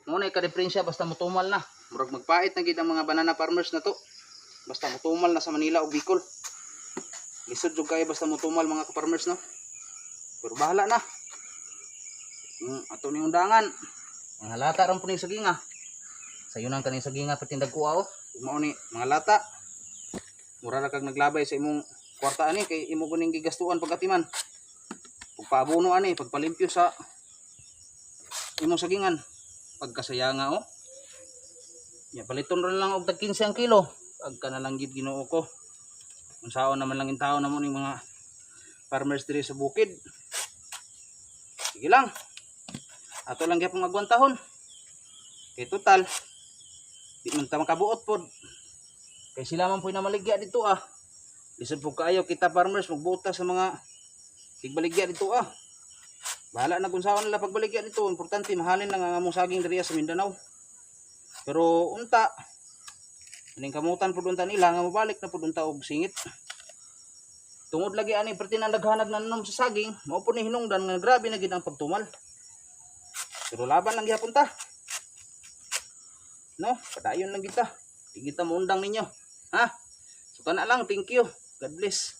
Muna ka-diferensya basta mutumal na. Murag magpait na gid ang mga banana farmers na to. Basta mutumal na sa Manila o Bicol. Lisod jud kayo basta mutumal mga ka-farmers no. Pero bahala na. Ato ni undangan. Mga lata ron po ni saginga. Sayunan kaning saginga patindag kuha oh. Mao ni mga lata. Mura ra kag naglabay sa imong kwarta ani kay imo kuning gigastuan pagatiman. Pagpaabono ani, pagpalimpyo sa imong sagingan. Pagkasayanga oh. Ya paliton ra lang og tag 15 ang kilo. Pagka na lang gid Ginoo ko. Unsaon naman lang in tawo namo ning mga farmers diri sa bukid. Sige lang. Ato lang gyapon magwantahon. Kay total di man ta makabuot pod. Kay sila man po'y namaligya dito ah. Lisod po kaayo kita farmers magbuta sa mga tigbaligya dito ah. Bahala na kung saan nila pagbaligya dito. Importante mahalin lang ang among saging diriya sa Mindanao. Pero unta ning kamutan pud unta nila nga mabalik na pud unta og singit. Tungod lagi ani perti na naghanag na nanom sa saging, mao pud ni hinungdan nga grabe na gid ang pagtumal. Pero laban lang gyapon ta. No, padayon lang kita. Di kita muundang ninyo. Ha? So kana lang, thank you. God bless.